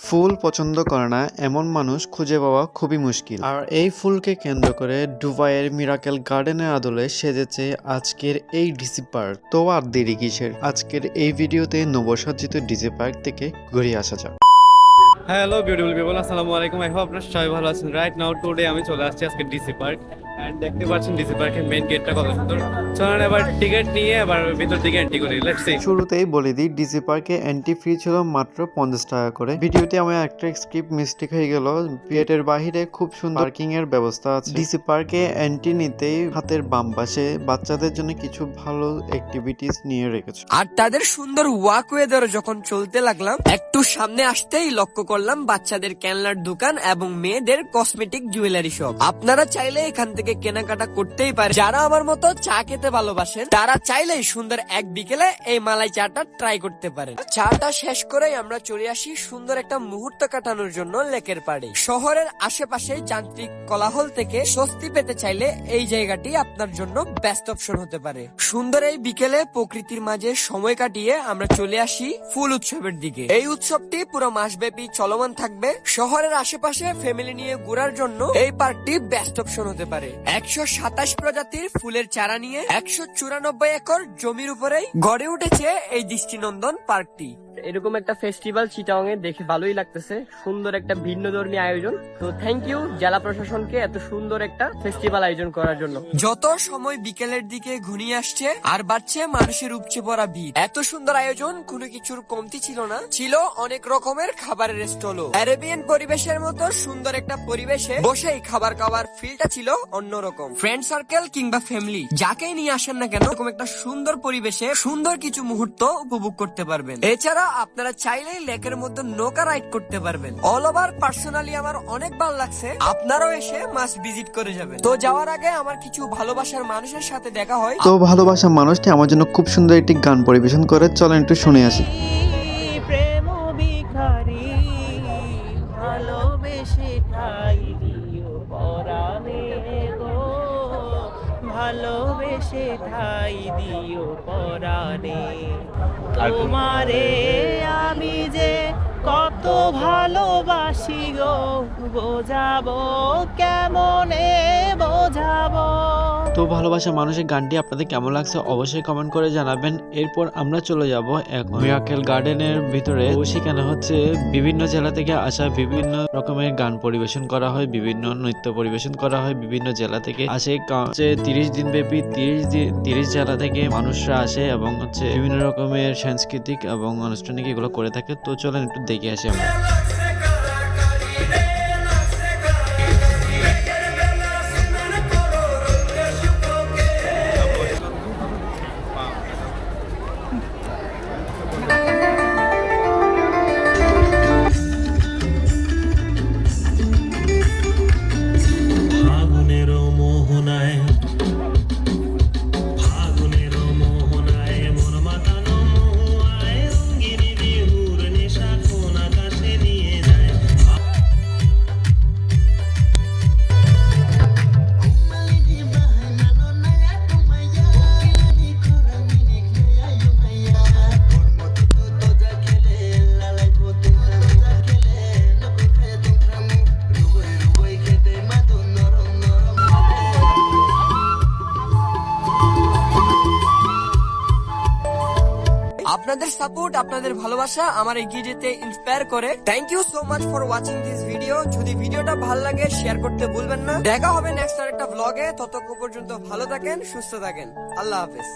ফুল পছন্দ করে না এমন মানুষ খুঁজে পাওয়া খুবই মুশকিল। আর এই ফুলকে কেন্দ্র করে দুবাইয়ের মিরাকেল গার্ডেনের আদলে সেজেছে আজকের এই ডিসি পার্ক। তো আর দেরি কিসের, আজকের এই ভিডিওতে নবসজ্জিত ডিসি পার্ক থেকে ঘুরে আসা যাক। হ্যালো বিউটিফুল পিপল, আসসালামু আলাইকুম। আই হোপ আপনারা সবাই ভালো আছেন। রাইট নাও টুডে আমি চলে আসছি আজকে ডিসি পার্ক। এন্ড দেখতে পাচ্ছেন ডিসি পার্কের মেইন গেটটা কত সুন্দর। চলেন এবার টিকিট নিয়ে এবার ভিতর দিকে এন্ট্রি করি। Let's see. শুরুতেই বলে দিই, ডিসি পার্কে এন্ট্রি ফি ছিল মাত্র 50 টাকা করে। ভিডিওতে আমার একটা স্ক্রিপ্ট মিস্টেক হয়ে গেল। গেটের বাহিরে খুব সুন্দর পার্কিং এর ব্যবস্থা আছে। ডিসি পার্কে এন্ট্রি নিতেই হাতের বাম পাশে বাচ্চাদের জন্য কিছু ভালো অ্যাক্টিভিটিস নিয়ে রেখেছে। আর তাদের সুন্দর ওয়াকওয়ে ধরে যখন চলতে লাগলাম, একটু সামনে আসতেই লক্ষ্য করলাম বাচ্চাদের খেলনার দোকান এবং মেয়েদের কসমেটিক জুয়েলারি শপ। আপনারা চাইলে এখান থেকে কেনাকাটা করতেই পারেন। যারা আমার মতো চা খেতে ভালোবাসেন তারা চাইলেই সুন্দর এক বিকেলে এই মালাই চাটা ট্রাই করতে পারেন। চাটা শেষ করেই আমরা চলে আসি সুন্দর একটা মুহূর্ত কাটানোর জন্য লেকের পাড়ে। শহরের আশেপাশে যান্ত্রিক কোলাহল থেকে স্বস্তি পেতে চাইলে এই জায়গাটি আপনার জন্য বেস্ট অপশন হতে পারে। সুন্দর এই বিকেলে প্রকৃতির মাঝে সময় কাটিয়ে আমরা চলে আসি ফুল উৎসবের দিকে। এই উৎসবটি পুরো মাসব্যাপী চলমান থাকবে। শহরের আশেপাশে ফ্যামিলি নিয়ে ঘোরার জন্য এই পার্কটি বেস্ট অপশন হতে পারে। 127 প্রজাতির ফুলের চারা নিয়ে 194 একর জমির উপরেই গড়ে উঠেছে এই দৃষ্টিনন্দন পার্কটি। এরকম একটা ফেস্টিভ্যাল চিটাং এ দেখে ভালোই লাগতেছে। সুন্দর একটা ভিন্নধর্মী আয়োজন। তো থ্যাংক ইউ জেলা প্রশাসনকে এত সুন্দর একটা ফেস্টিভ্যাল আয়োজন করার জন্য। যত সময় বিকেলের দিকে ঘনিয়ে আসছে আর বাড়ছে মানুষের উপচে পড়া ভিড়। এত সুন্দর আয়োজন, কোনো কিছুর কমতি ছিল না। ছিল অনেক রকমের খাবারের স্টলও। অ্যারেবিয়ান পরিবেশের মতো সুন্দর একটা পরিবেশে বসেই খাবার খাওয়ার ফিলটা ছিল অন্যরকম। ফ্রেন্ড সার্কেল কিংবা ফ্যামিলি যাকেই নিয়ে আসেন না কেন, এরকম একটা সুন্দর পরিবেশে সুন্দর কিছু মুহূর্ত উপভোগ করতে পারবেন। এছাড়া আপনারা চাইলেই লেকের মধ্যে নৌকা রাইড করতে পারবেন। অল ওভার পার্সোনালি আমার অনেক ভালো লাগছে। আপনারাও এসে মাস্ট ভিজিট করে যাবেন। তো যাওয়ার আগে আমার কিছু ভালোবাসার মানুষের সাথে দেখা হয়। তো ভালোবাসা মানুষটি আমার জন্য খুব সুন্দর একটি গান পরিবেশন করে, চলেন একটু শুনে আসি। প্রেম ভিখারি ভালোবেসে ঠাই দিও পরাণে গো, ভালোবেসে ঠাই দিও পরাণে। তোমারে আমি যে কত ভালোবাসি গো, বোঝাবো কেমনে বোঝাবো। তো ভালোবাসা মানুষের গানটি আপনাদের কেমন লাগছে অবশ্যই কমেন্ট করে জানাবেন। এরপর আমরা চলে যাব এখন মিরাকেল গার্ডেনের ভিতরে। সেখানে হচ্ছে বিভিন্ন জেলা থেকে আসা বিভিন্ন রকমের গান পরিবেশন করা হয়, বিভিন্ন নৃত্য পরিবেশন করা হয়। বিভিন্ন জেলা থেকে আসে, 30 দিন ব্যাপী 30 জেলা থেকে মানুষরা আসে এবং হচ্ছে বিভিন্ন রকমের সাংস্কৃতিক এবং আনুষ্ঠানিক এগুলো করে থাকে। তো চলেন একটু দেখে আসি আমরা। আপনাদের সাপোর্ট, আপনাদের ভালোবাসা আমার এগিয়ে যেতে ইন্সপায়ার করে। Thank you so much for watching this video. যদি ভিডিওটা ভালো লাগে শেয়ার করতে ভুলবেন না। দেখা হবে নেক্সট আরেকটা ব্লগে। ততক্ষণ পর্যন্ত ভালো থাকেন, সুস্থ থাকেন। আল্লাহ হাফেজ।